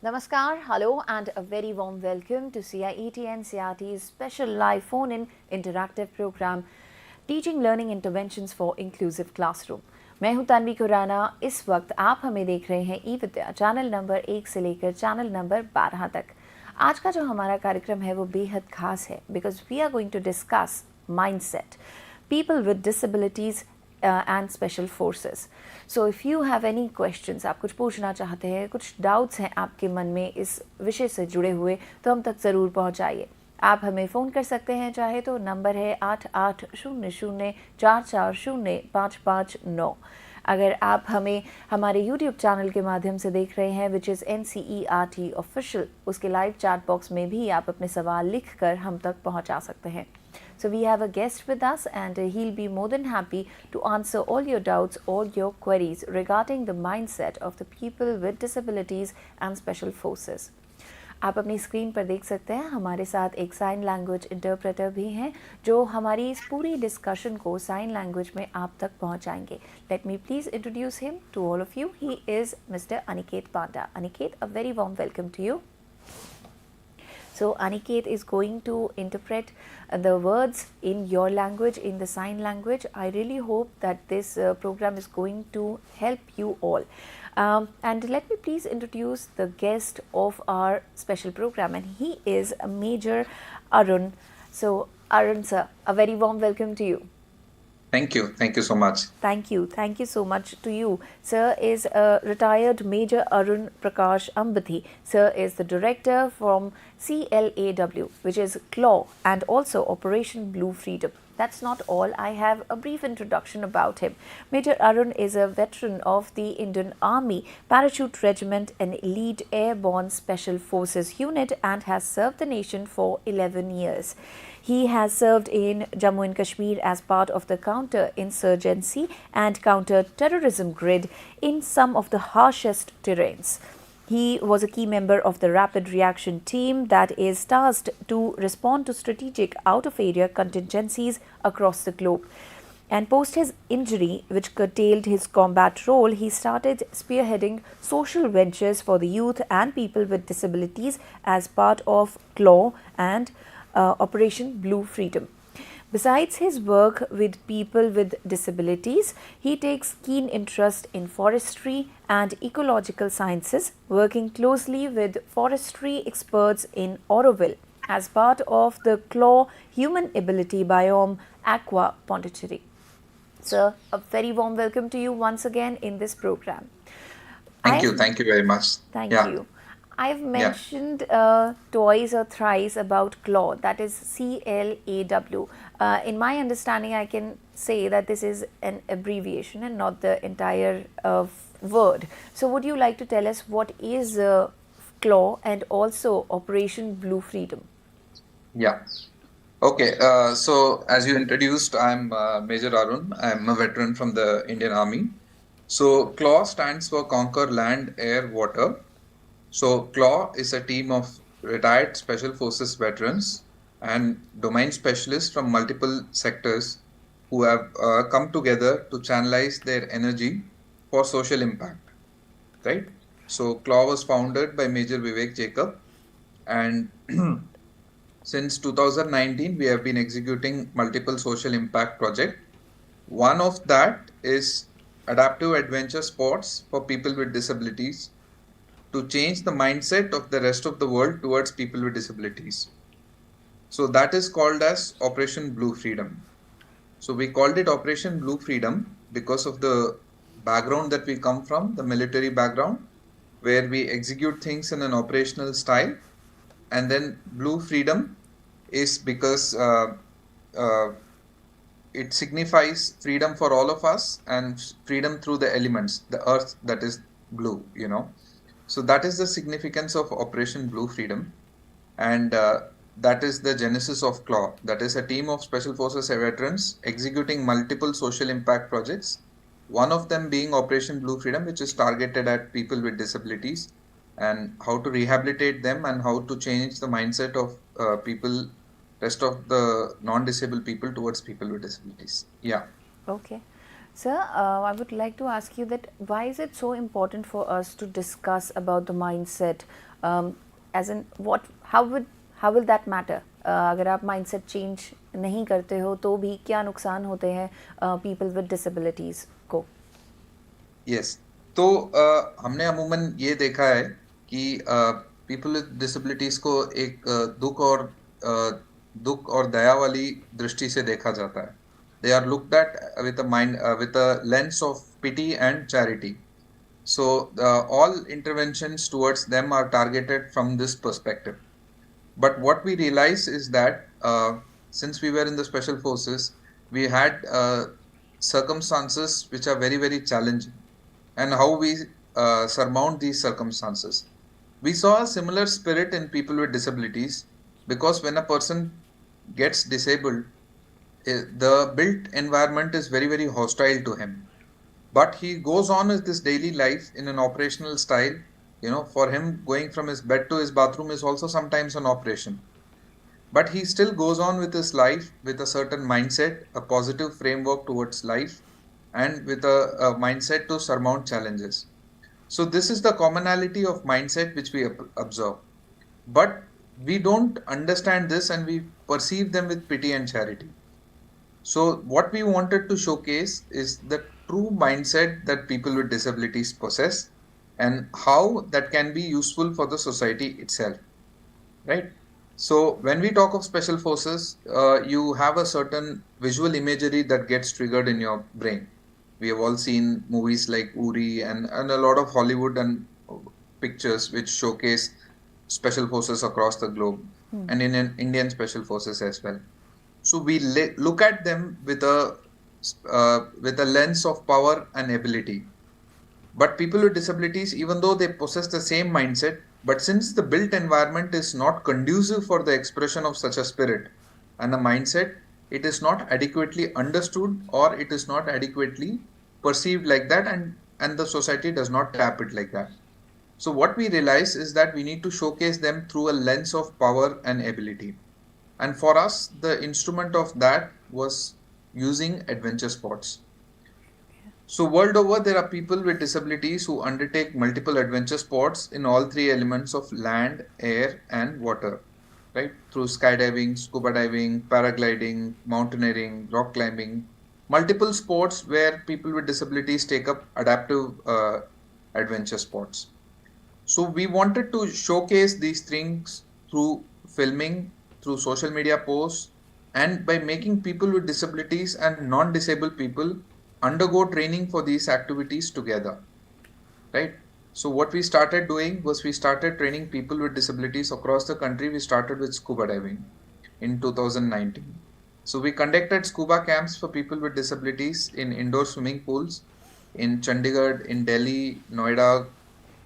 Namaskar, hello, and a very warm welcome to CIET NCERT's special live phone-in interactive program Teaching Learning Interventions for Inclusive Classroom. मैं हूं तन्वी खुराना। इस वक्त आप हमें देख रहे हैं eVidya चैनल नंबर 1 से लेकर चैनल नंबर 12 तक। आज का जो हमारा कार्यक्रम है वो बेहद खास है because we are going to discuss mindset, people with disabilities and special forces. So if you have any questions, आप कुछ पूछना चाहते हैं, कुछ डाउट्स हैं आपके मन में इस विषय से जुड़े हुए, तो हम तक ज़रूर पहुंचाइए। आप हमें फ़ोन कर सकते हैं, चाहे तो नंबर है 8800440559। अगर आप हमें हमारे YouTube चैनल के माध्यम से देख रहे हैं विच इज़ ncertofficial, उसके लाइव चैट बॉक्स में भी आप अपने सवाल लिख कर हम तक पहुंचा सकते हैं। So we have a guest with us and he'll be more than happy to answer all your doubts, all your queries regarding the mindset of the people with disabilities and special forces. आप अपनी screen पर देख सकते हैं हमारे साथ एक sign language interpreter भी हैं जो हमारी इस पूरी डिस्कशन को साइन लैंग्वेज में आप तक पहुंचाएंगे। Let me please introduce him to all of you. He is mister Aniket Panda. Aniket, a very warm welcome to you. So Aniket is going to interpret the words in your language, in the sign language. I really hope that this program is going to help you all. And let me please introduce the guest of our special program, and he is Major Arun. So Arun sir, a very warm welcome to you. Thank you so much. Thank you so much to you. Sir is retired Major Arun Prakash Ambathi. Sir is the director from CLAW, which is CLAW, and also Operation Blue Freedom. That's not all. I have a brief introduction about him. Major Arun is a veteran of the Indian Army Parachute Regiment and Elite Airborne Special Forces Unit and has served the nation for 11 years. He has served in Jammu and Kashmir as part of the counter-insurgency and counter-terrorism grid in some of the harshest terrains. He was a key member of the Rapid Reaction Team that is tasked to respond to strategic out-of-area contingencies across the globe. And post his injury, which curtailed his combat role, he started spearheading social ventures for the youth and people with disabilities as part of CLAW and Operation Blue Freedom. Besides his work with people with disabilities, he takes keen interest in forestry and ecological sciences, working closely with forestry experts in Auroville as part of the CLAW Human Ability Biome Aqua Pondicherry. Sir, a very warm welcome to you once again in this program. Thank you very much. Thank you. I've mentioned twice or thrice about CLAW, that is CLAW. In my understanding, I can say that this is an abbreviation and not the entire word. So would you like to tell us what is CLAW and also Operation Blue Freedom? Yeah. Okay. So as you introduced, I'm Major Arun. I'm a veteran from the Indian Army. So CLAW stands for Conquer Land, Air, Water. So CLAW is a team of retired Special Forces veterans and domain specialists from multiple sectors who have come together to channelize their energy for social impact, right? So CLAW was founded by Major Vivek Jacob, and since 2019 we have been executing multiple social impact projects. One of that is adaptive adventure sports for people with disabilities, to change the mindset of the rest of the world towards people with disabilities. So that is called as Operation Blue Freedom. So we called it Operation Blue Freedom because of the background that we come from, the military background, where we execute things in an operational style. And then Blue Freedom is because it signifies freedom for all of us and freedom through the elements, the earth that is blue, you know. So that is the significance of Operation Blue Freedom, and that is the genesis of CLAW. That is a team of Special Forces veterans executing multiple social impact projects, one of them being Operation Blue Freedom, which is targeted at people with disabilities and how to rehabilitate them and how to change the mindset of rest of the non-disabled people towards people with disabilities. Yeah. Okay. Sir, I would like to ask you that why is it so important for us to discuss about the mindset? As in, how will that matter? अगर आप mindset change नहीं करते हो तो भी क्या नुकसान होते हैं people with disabilities को? Yes. तो हमने अमूमन ये देखा है कि पीपल विद डिसेबिलिटीज को एक दुख और दया वाली दृष्टि से देखा जाता है. They are looked at with a lens of pity and charity. So all interventions towards them are targeted from this perspective. But what we realize is that since we were in the special forces, we had circumstances which are very, very challenging, and how we surmount these circumstances. We saw a similar spirit in people with disabilities, because when a person gets disabled, the built environment is very, very hostile to him. But he goes on with his daily life in an operational style. For him, going from his bed to his bathroom is also sometimes an operation. But he still goes on with his life with a certain mindset, a positive framework towards life, and with a mindset to surmount challenges. So this is the commonality of mindset which we observe. But we don't understand this, and we perceive them with pity and charity. So what we wanted to showcase is the true mindset that people with disabilities possess, and how that can be useful for the society itself, right? So when we talk of special forces, you have a certain visual imagery that gets triggered in your brain. We have all seen movies like Uri and a lot of Hollywood and pictures which showcase special forces across the globe, and in Indian special forces as well. So we look at them with a lens of power and ability. But people with disabilities, even though they possess the same mindset, but since the built environment is not conducive for the expression of such a spirit and a mindset, it is not adequately understood, or it is not adequately perceived like that, and the society does not tap it like that. So what we realize is that we need to showcase them through a lens of power and ability. And for us, the instrument of that was using adventure sports. So world over, there are people with disabilities who undertake multiple adventure sports in all three elements of land, air, and water, right? Through skydiving, scuba diving, paragliding, mountaineering, rock climbing, multiple sports where people with disabilities take up adaptive adventure sports. So we wanted to showcase these things through filming, through social media posts, and by making people with disabilities and non-disabled people undergo training for these activities together, right? So what we started doing was we started training people with disabilities across the country. We started with scuba diving in 2019. So we conducted scuba camps for people with disabilities in indoor swimming pools in Chandigarh, in Delhi, Noida,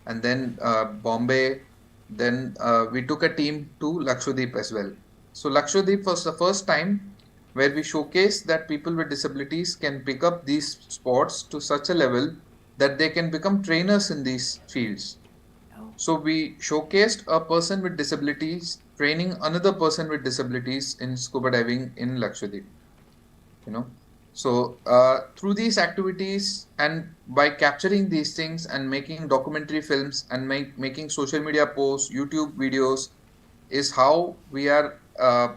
and then Bombay. Then we took a team to Lakshadweep as well. So Lakshadweep was the first time where we showcase that people with disabilities can pick up these sports to such a level that they can become trainers in these fields. So we showcased a person with disabilities training another person with disabilities in scuba diving in Lakshadweep. So through these activities, and by capturing these things and making documentary films and making social media posts, YouTube videos, is how we are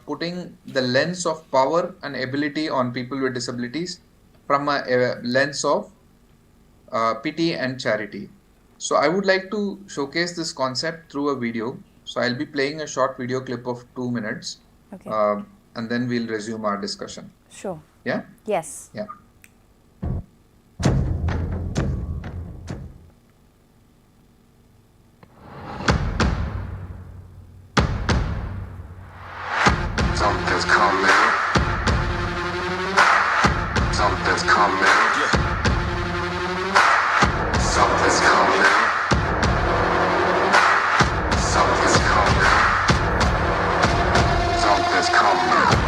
putting the lens of power and ability on people with disabilities from a lens of pity and charity. So I would like to showcase this concept through a video. So I'll be playing a short video clip of 2 minutes. Okay. And then we'll resume our discussion. Sure. Yeah? Yes. Yeah. Something's coming. Something's coming. Something's coming. Something's coming. Something's coming.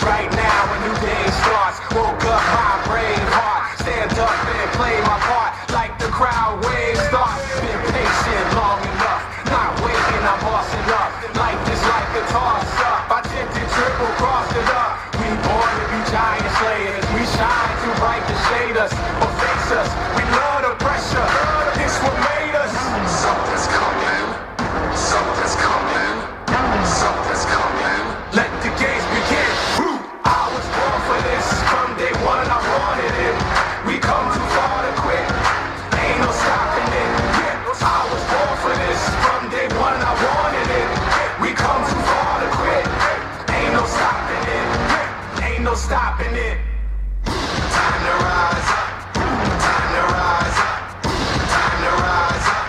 right now, a new day starts. Woke up, my brave heart. Stand up and play my part. Like the crowd waves start. Been patient long enough. Not waiting, I'm bossing up. Life is like a toss up. I tempted triple, crossed it up. We born to be giant slayers. We shine too bright to shade us or face us. We love the pressure. It's what made us. Something's coming. Something's coming. Something's coming. Let the games begin. I was born for this. From day one, I wanted it. We come too far to quit. Ain't no stopping it. I was born for this. From day one, I wanted it. We come too far to quit. Ain't no stopping it. Ain't no stopping it. Time to rise up. Time to rise up. Time to rise up.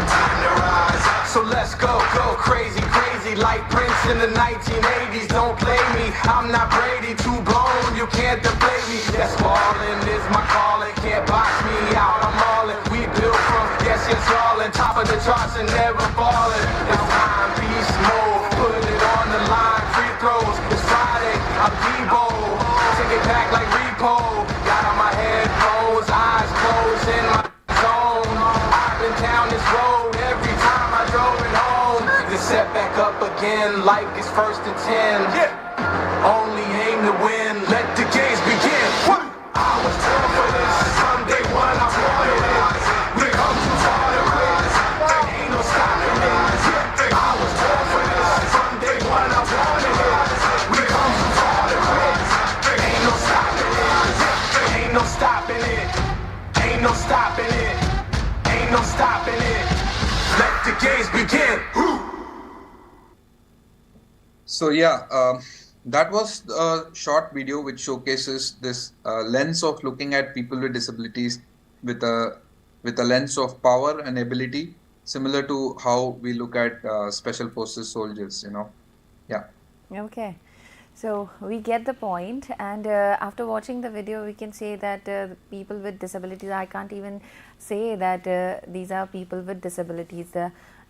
Time to rise up. So let's go crazy, crazy like Prince in the 1980s. Don't play me, I'm not Brady, too blown, you can't deflate me. Yes, ballin' is my calling, can't box me out, I'm all in. We built from, yes, all in. Top of the charts and never falling. It's time, beast mode, put it on the line, free throws. It's Friday, I'm Debo, take it back like repo. Got on my headphones, eyes closed in my zone. I've been down this road every time I drove it home. The setback up again like it's 1st and 10. Only aim to win, let the games begin. I was born for this, from day one I wanted it. We come too far to quit, ain't no stopping it. I was born for this, from day one I wanted it. We come too far to quit, ain't no stopping it. Ain't no stopping it. Ain't no stopping it. Ain't no stopping it. Let the games begin. So yeah, that was a short video which showcases this lens of looking at people with disabilities with a lens of power and ability, similar to how we look at special forces soldiers. Yeah. Okay. So we get the point, and after watching the video we can say that the people with disabilities, I can't even say that these are people with disabilities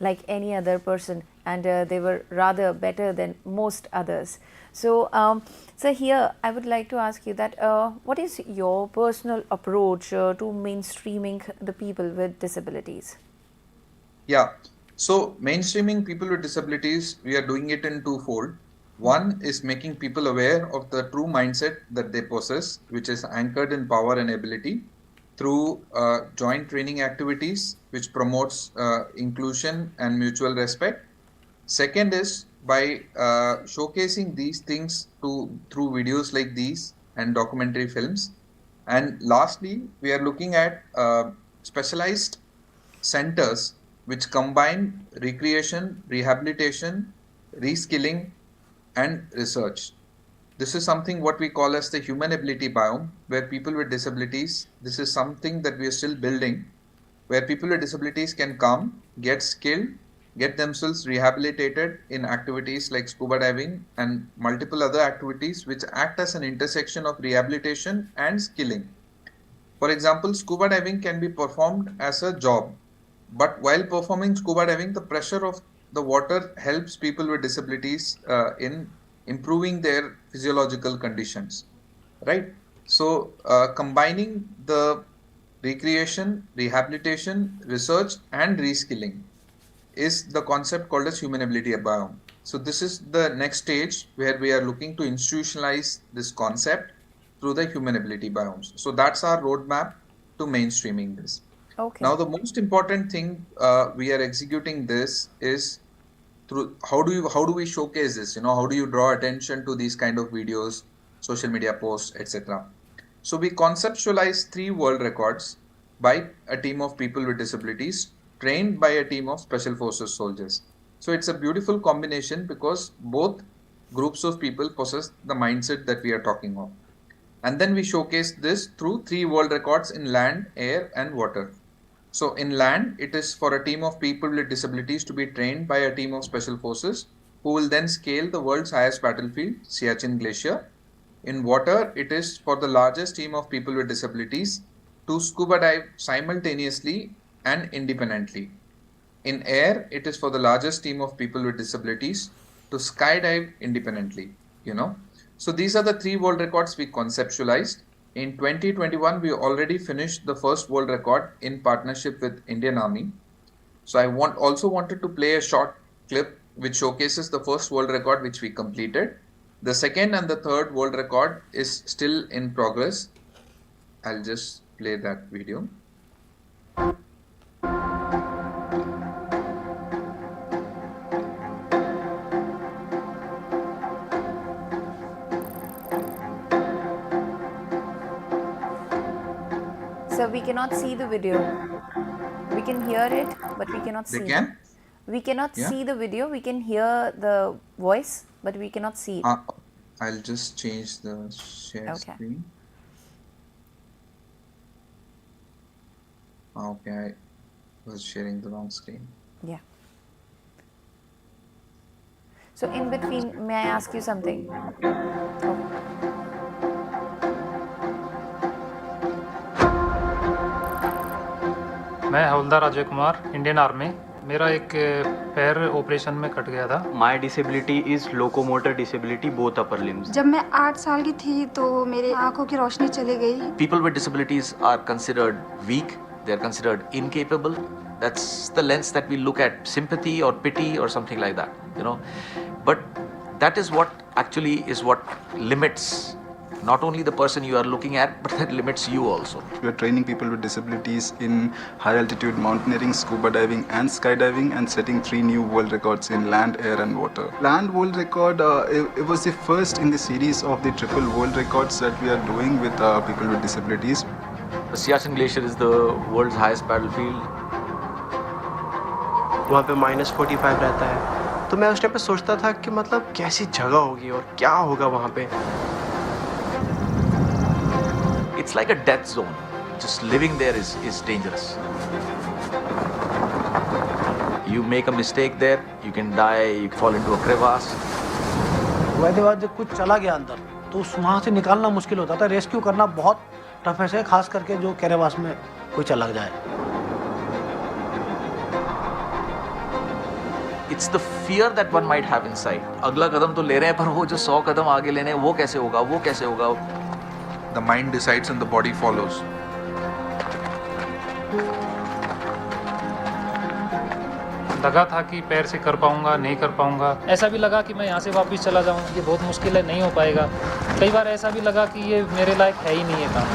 like any other person, and they were rather better than most others. So so here I would like to ask you that what is your personal approach to mainstreaming the people with disabilities? Yeah. So mainstreaming people with disabilities, we are doing it in twofold. One is making people aware of the true mindset that they possess, which is anchored in power and ability, through joint training activities, which promotes inclusion and mutual respect. Second is by showcasing these things through videos like these and documentary films. And lastly, we are looking at specialized centers which combine recreation, rehabilitation, reskilling, and research. This is something what we call as the human ability biome, where people with disabilities, this is something that we are still building, where people with disabilities can come, get skilled, get themselves rehabilitated in activities like scuba diving and multiple other activities which act as an intersection of rehabilitation and skilling. For example, scuba diving can be performed as a job, but while performing scuba diving, the pressure of the water helps people with disabilities in improving their physiological conditions, right? So combining the recreation, rehabilitation, research, and reskilling is the concept called as human ability biome. So this is the next stage where we are looking to institutionalize this concept through the human ability biomes. So that's our roadmap to mainstreaming this. Okay. Now the most important thing we are executing this is through how do we showcase this? How do you draw attention to these kind of videos, social media posts, etc. So we conceptualize 3 world records by a team of people with disabilities trained by a team of special forces soldiers. So it's a beautiful combination because both groups of people possess the mindset that we are talking of. And then we showcase this through 3 world records in land, air, and water. So in land, it is for a team of people with disabilities to be trained by a team of special forces who will then scale the world's highest battlefield, Siachen Glacier. In water, it is for the largest team of people with disabilities to scuba dive simultaneously and independently. In air, it is for the largest team of people with disabilities to skydive independently. So these are the 3 world records we conceptualized. In 2021, we already finished the first world record in partnership with Indian Army. So I also wanted to play a short clip which showcases the first world record which we completed. The second and the third world record is still in progress. I'll just play that video. So we cannot see the video. We can hear it, but we cannot see. They can? We cannot see the video. We can hear the voice, but we cannot see it. I'll just change the share screen. Okay, I was sharing the wrong screen. Yeah. So in between, may I ask you something? मैं हवलदार Ajay Kumar Indian Army मेरा एक पैर operation में cut गया था my disability is locomotor disability both upper limbs जब मैं 8 साल की थी तो मेरी आंखों की रोशनी चली गई People with disabilities are considered weak, they are considered incapable. That's the lens that we look at sympathy or pity or something like that, you know. But that is what actually is what limits not only the person you are looking at, but that limits you also. We are training people with disabilities in high altitude mountaineering, scuba diving and skydiving, and setting 3 new world records in land, air and water. Land world record, it was the first in the series of the triple world records that we are doing with people with disabilities. The Siachen Glacier is the world's highest battlefield. वहाँ पे -45 रहता है तो मैं उस time पे सोचता था कि मतलब कैसी जगह होगी और क्या होगा वहाँ पे. It's like a death zone. Just living there is dangerous. You make a mistake there, you can die, you fall into a crevasse. वैसे बाद जब कुछ चला गया अंदर तो वहाँ से निकालना मुश्किल होता था. रेस्क्यू करना बहुत टफ है, खास करके जो कैरेवास में कोई चला जाए. It's the fear that one might have inside. अगला कदम तो ले रहे हैं पर वो जो 100 कदम आगे लेने हैं वो कैसे होगा. The mind decides and the body follows. लगा था कि पैर से कर पाऊंगा नहीं कर पाऊंगा. ऐसा भी लगा कि मैं यहाँ से वापस चला जाऊँ, ये बहुत मुश्किल है, नहीं हो पाएगा. कई बार ऐसा भी लगा कि ये मेरे लायक है ही नहीं है काम.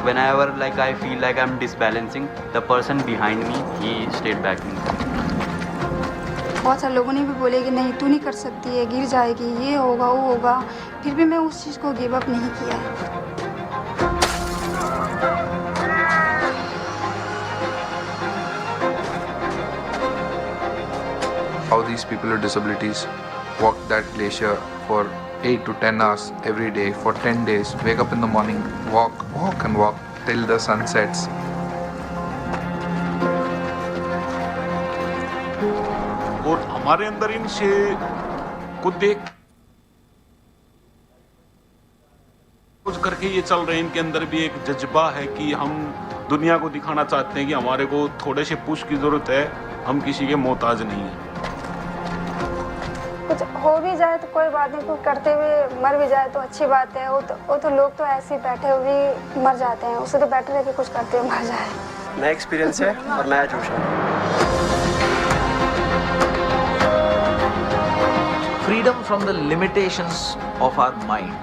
Whenever like I feel like I'm disbalancing, the person behind me, he stayed back me. बहुत सारे लोगों ने भी बोले कि नहीं तू नहीं कर सकती है, गिर जाएगी, ये होगा वो होगा, फिर भी मैं उस चीज़ को गिव अप नहीं किया. How these people with disabilities walk that glacier for 8 to 10 hours every day for 10 days, wake up in the morning, walk and walk till the sun sets. और हमारे अंदर इनसे को देख कुछ करके ये चल रहे हैं. इनके अंदर भी एक जज्बा है कि हम दुनिया को दिखाना चाहते हैं कि हमारे को थोड़े से पुश की जरूरत है, हम किसी के मोहताज नहीं हैं. कुछ हो भी जाए तो कोई बात नहीं, कुछ करते हुए मर भी जाए तो अच्छी बात है. वो तो लोग तो ऐसे ही बैठे हुए मर जाते हैं, उससे तो बेटर है कि कुछ करते हुए मर जाए. नया एक्सपीरियंस है और नया जोश है. Freedom from the limitations of our mind,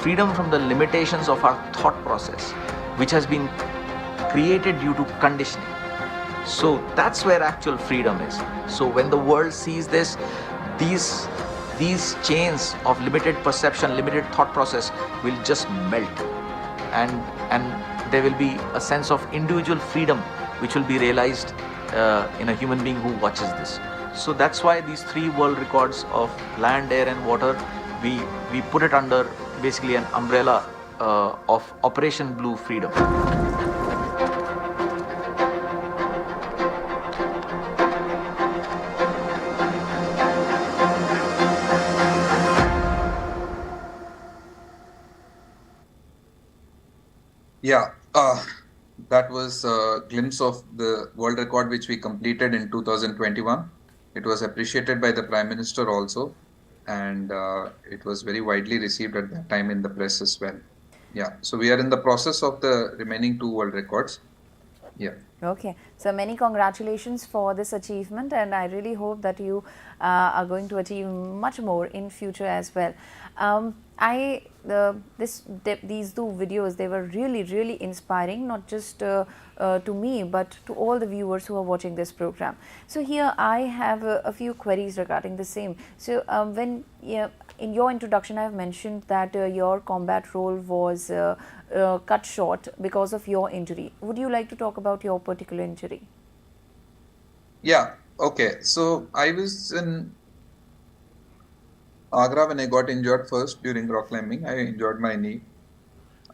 freedom from the limitations of our thought process, which has been created due to conditioning. So that's where actual freedom is. So when the world sees this, these chains of limited perception, limited thought process will just melt, and there will be a sense of individual freedom which will be realized in a human being who watches this. So that's why these 3 world records of land, air and water, we put it under basically an umbrella of Operation Blue Freedom. Yeah, that was a glimpse of the world record which we completed in 2021. It was appreciated by the Prime Minister also, and it was very widely received at that time in the press as well. Yeah, so we are in the process of the remaining 2 world records. Yeah. Okay, so many congratulations for this achievement, and I really hope that you are going to achieve much more in future as well. These 2 videos, they were really inspiring, not just to me but to all the viewers who are watching this program. So here I have a few queries regarding the same. So in your introduction I have mentioned that your combat role was cut short because of your injury. Would you like to talk about your particular injury? Yeah, okay. So I was in Agra when I got injured first during rock climbing. I injured my knee.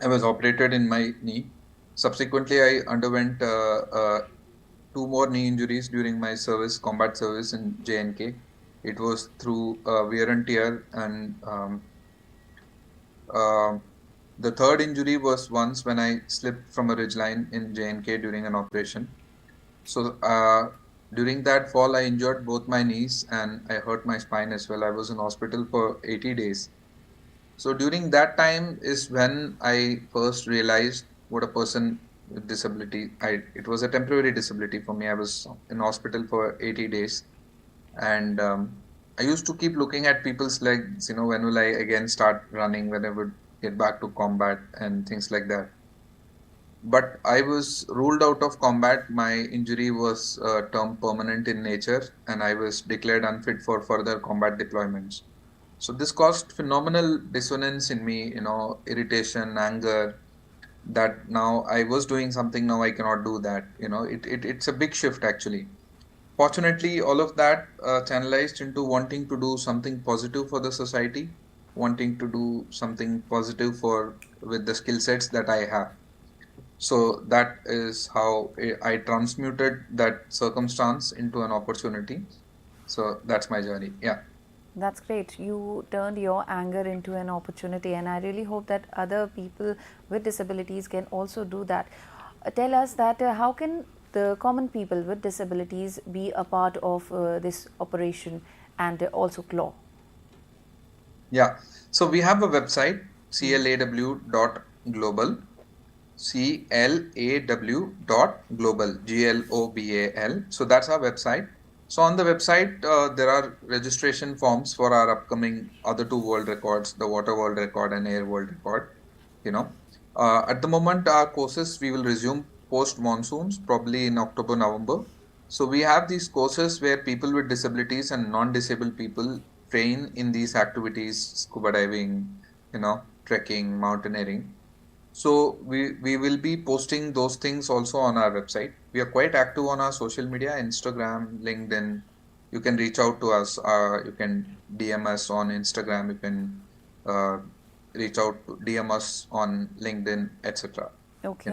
I was operated in my knee. Subsequently, I underwent 2 more knee injuries during my service, combat service in J&K. It was through wear and tear, and the 3rd injury was once when I slipped from a ridgeline in J&K during an operation. So during that fall, I injured both my knees and I hurt my spine as well. I was in hospital for 80 days. So during that time is when I first realized what a person with disability, it was a temporary disability for me. I was in hospital for 80 days. And I used to keep looking at people's legs, when will I again start running, when I would get back to combat and things like that. But I was ruled out of combat. My injury was termed permanent in nature, and I was declared unfit for further combat deployments. So this caused phenomenal dissonance in me, irritation, anger, that now I was doing something, now I cannot do that. It's a big shift actually. Fortunately, all of that channelized into wanting to do something positive for the society, wanting to do something positive with the skill sets that I have. So that is how I transmuted that circumstance into an opportunity. So that's my journey. Yeah. That's great. You turned your anger into an opportunity, and I really hope that other people with disabilities can also do that. Tell us that how can the common people with disabilities be a part of this operation and also CLAW? Yeah. So we have a website, claw.global. claw.global, global. So that's our website. So on the website, there are registration forms for our upcoming other 2 world records, the water world record and air world record. At the moment, our courses we will resume post monsoons, probably in October, November. So we have these courses where people with disabilities and non-disabled people train in these activities, scuba diving, trekking, mountaineering. So we will be posting those things also on our website. We are quite active on our social media, Instagram, LinkedIn. You can reach out to us. You can DM us on Instagram. You can reach out to DM us on LinkedIn, etc. Okay.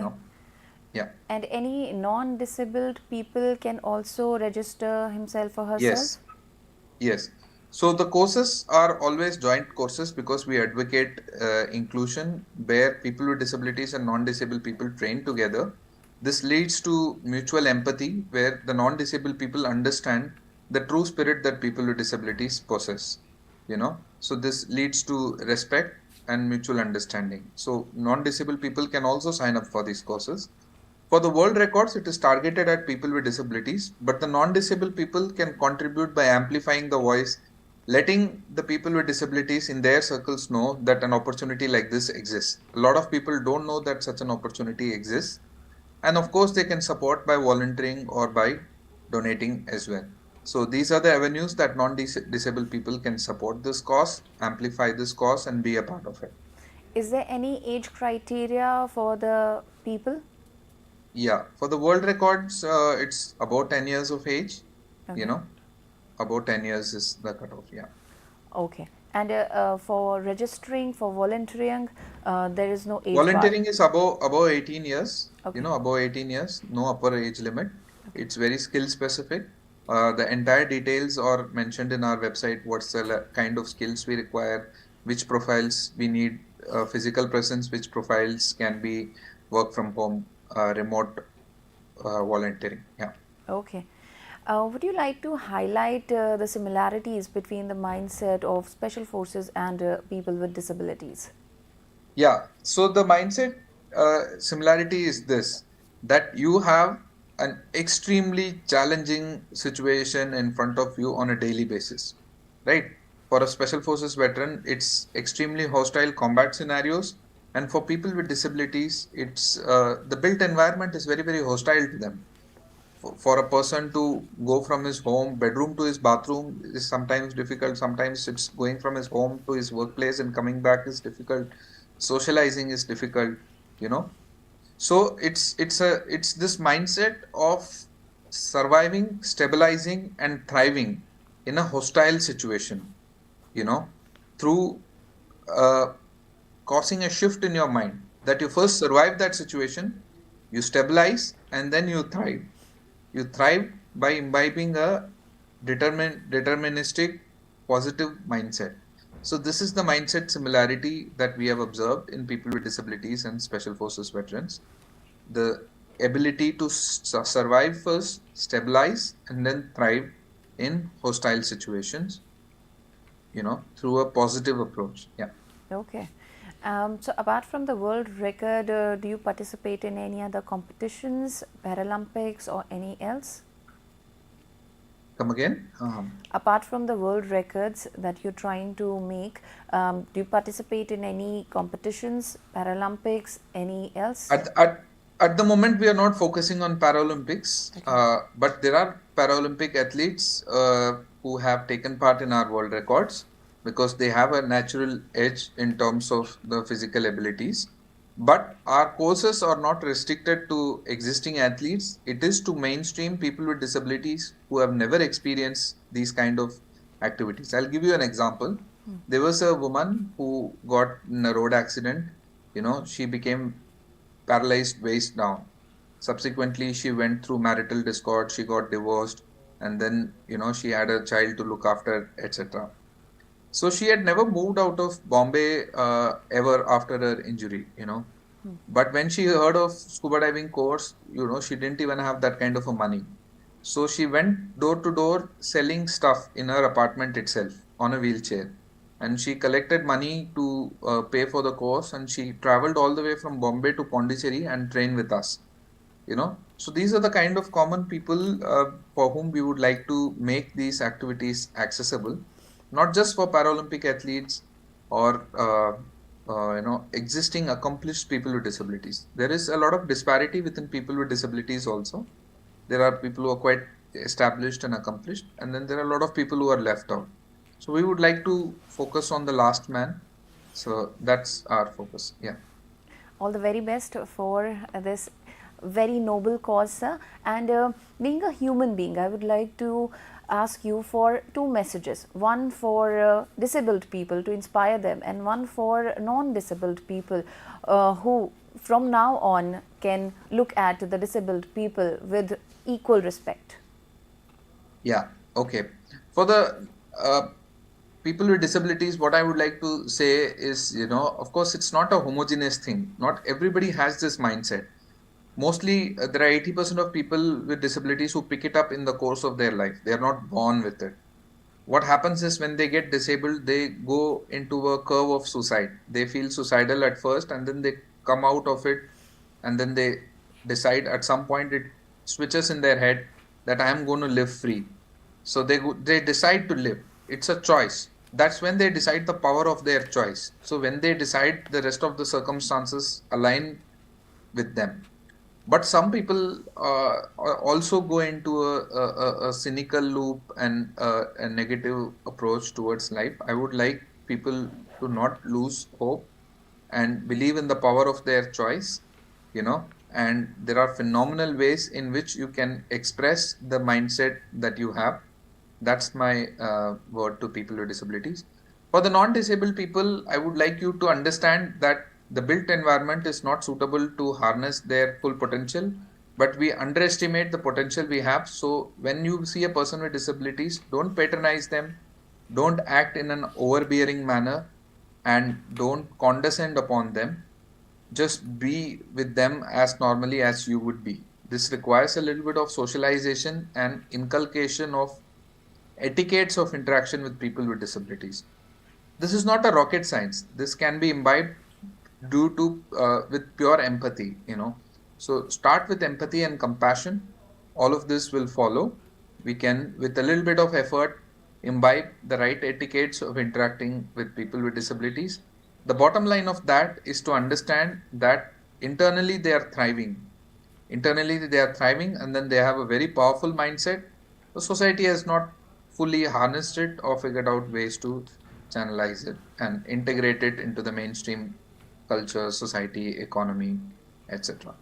Yeah. And any non-disabled people can also register himself or herself? Yes. So the courses are always joint courses because we advocate inclusion where people with disabilities and non-disabled people train together. This leads to mutual empathy where the non-disabled people understand the true spirit that people with disabilities possess. So this leads to respect and mutual understanding. So non-disabled people can also sign up for these courses. For the world records, it is targeted at people with disabilities, but the non-disabled people can contribute by amplifying the voice, letting the people with disabilities in their circles know that an opportunity like this exists. A lot of people don't know that such an opportunity exists. And of course, they can support by volunteering or by donating as well. So these are the avenues that non-disabled people can support this cause, amplify this cause, and be a part of it. Is there any age criteria for the people? Yeah, for the world records, it's about 10 years of age, Okay. About 10 years is the cutoff, yeah. Okay. And for registering, for volunteering, there is no age Volunteering is above 18 years, Okay. Above 18 years, no upper age limit. It's very skill specific. The entire details are mentioned in our website, what's the kind of skills we require, which profiles we need, physical presence, which profiles can be work from home, remote volunteering. Yeah. Okay. Would you like to highlight the similarities between the mindset of special forces and people with disabilities? Yeah. So the mindset similarity is this, that you have an extremely challenging situation in front of you on a daily basis, right? For a special forces veteran, it's extremely hostile combat scenarios. And for people with disabilities, it's the built environment is very, very hostile to them. For a person to go from his home bedroom to his bathroom is sometimes difficult. Sometimes it's going from his home to his workplace and coming back is difficult. Socializing is difficult, you know. So it's this mindset of surviving, stabilizing, and thriving in a hostile situation, you know, through uh, causing a shift in your mind, that you first survive that situation, you stabilize, and then you thrive. You thrive by imbibing a deterministic, positive mindset. So this is the mindset similarity that we have observed in people with disabilities and special forces veterans. The ability to survive first, stabilize, and then thrive in hostile situations, you know, through a positive approach. Yeah. Okay. So apart from the world record, do you participate in any other competitions, Paralympics or any else? Come again? Apart from the world records that you're trying to make, do you participate in any competitions, Paralympics, any else? At the moment, we are not focusing on Paralympics, but there are Paralympic athletes who have taken part in our world records because they have a natural edge in terms of the physical abilities. But our courses are not restricted to existing athletes. It is to mainstream people with disabilities who have never experienced these kind of activities. I'll give you an example. There was a woman who got in a road accident. You know, she became paralyzed waist down. Subsequently, she went through marital discord, she got divorced, and then, you know, she had a child to look after, etc. So she had never moved out of Bombay ever after her injury, you know. But when she heard of scuba diving course, you know, she didn't even have that kind of a money. So she went door to door selling stuff in her apartment itself on a wheelchair. And she collected money to pay for the course, and she traveled all the way from Bombay to Pondicherry and trained with us, you know. So these are the kind of common people for whom we would like to make these activities accessible, not just for Paralympic athletes or you know, existing accomplished people with disabilities. There is a lot of disparity within people with disabilities also. There are people who are quite established and accomplished, and then there are a lot of people who are left out. So we would like to focus on the last man. So that's our focus. Yeah. All the very best for this very noble cause, sir. And being a human being, I would like to ask you for two messages. One for disabled people to inspire them, and one for non-disabled people who from now on can look at the disabled people with equal respect. Yeah. Okay. For the people with disabilities, what I would like to say is, you know, of course, it's not a homogeneous thing. Not everybody has this mindset. Mostly, there are 80% of people with disabilities who pick it up in the course of their life. They are not born with it. What happens is when they get disabled, they go into a curve of suicide. They feel suicidal at first, and then they come out of it, and then they decide at some point it switches in their head that I am going to live free. So they decide to live. It's a choice. That's when they decide the power of their choice. So when they decide, the rest of the circumstances align with them. But some people also go into a cynical loop and a negative approach towards life. I would like people to not lose hope and believe in the power of their choice, you know. And there are phenomenal ways in which you can express the mindset that you have. That's my word to people with disabilities. For the non-disabled people, I would like you to understand that the built environment is not suitable to harness their full potential, but we underestimate the potential we have. So when you see a person with disabilities, don't patronize them, don't act in an overbearing manner, and don't condescend upon them. just be with them as normally as you would be. This requires a little bit of socialization and inculcation of etiquettes of interaction with people with disabilities. This is not a rocket science. This can be imbibed due to with pure empathy, So start with empathy and compassion. All of this will follow. We can, with a little bit of effort, imbibe the right etiquettes of interacting with people with disabilities. The bottom line of that is to understand that internally they are thriving. Internally they are thriving, and then they have a very powerful mindset. The society has not fully harnessed it or figured out ways to channelize it and integrate it into the mainstream culture, society, economy, etc.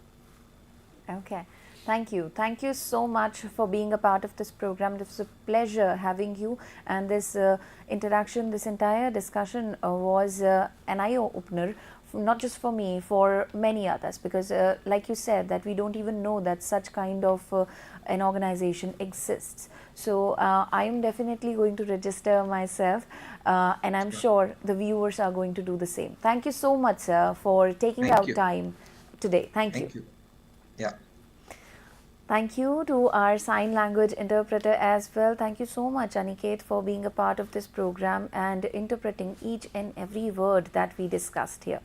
Okay. Thank you. Thank you so much for being a part of this program. It was a pleasure having you, and this interaction, this entire discussion was an eye-opener, not just for me, for many others, because like you said, that we don't even know that such kind of an organization exists. So I am definitely going to register myself, and I'm sure the viewers are going to do the same. Thank you so much, sir, for taking out time today. Thank you. Yeah. Thank you to our sign language interpreter as well. Thank you so much, Aniket, for being a part of this program and interpreting each and every word that we discussed here.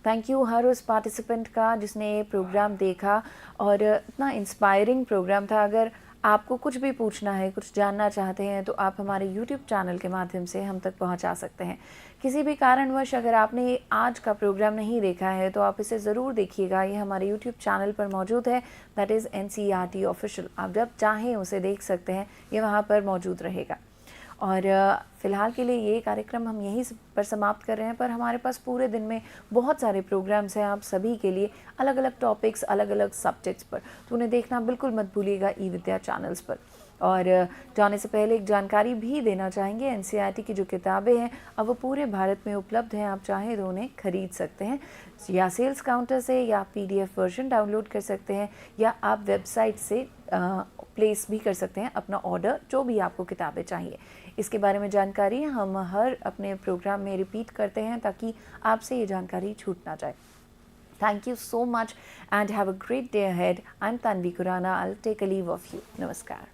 Thank you हर उस participant का जिसने ये programme देखा, और इतना inspiring programme था. अगर आपको कुछ भी पूछना है, कुछ जानना चाहते हैं, तो आप हमारे यूट्यूब चैनल के माध्यम से हम तक पहुंचा सकते हैं. किसी भी कारणवश अगर आपने आज का प्रोग्राम नहीं देखा है तो आप इसे ज़रूर देखिएगा. ये हमारे यूट्यूब चैनल पर मौजूद है, दैट इज़ NCERT ऑफिशियल. आप जब चाहें उसे देख सकते हैं, ये वहाँ पर मौजूद रहेगा. और फ़िलहाल के लिए ये कार्यक्रम हम यहीं पर समाप्त कर रहे हैं, पर हमारे पास पूरे दिन में बहुत सारे प्रोग्राम्स हैं आप सभी के लिए, अलग अलग टॉपिक्स, अलग अलग सब्जेक्ट्स पर. तो उन्हें देखना बिल्कुल मत भूलिएगा eVidya चैनल्स पर. और जाने से पहले एक जानकारी भी देना चाहेंगे. NCERT की जो किताबें हैं अब वो पूरे भारत में उपलब्ध हैं. आप चाहें तो उन्हें खरीद सकते हैं, या सेल्स काउंटर से, या PDF वर्जन डाउनलोड कर सकते हैं, या आप वेबसाइट से प्लेस भी कर सकते हैं अपना ऑर्डर, जो भी आपको किताबें चाहिए. इसके बारे में जानकारी हम हर अपने प्रोग्राम में रिपीट करते हैं ताकि आपसे ये जानकारी छूट ना जाए. Thank you so much and have a great day ahead. I'm Tanvi Kurana. I'll take a leave of you. Namaskar.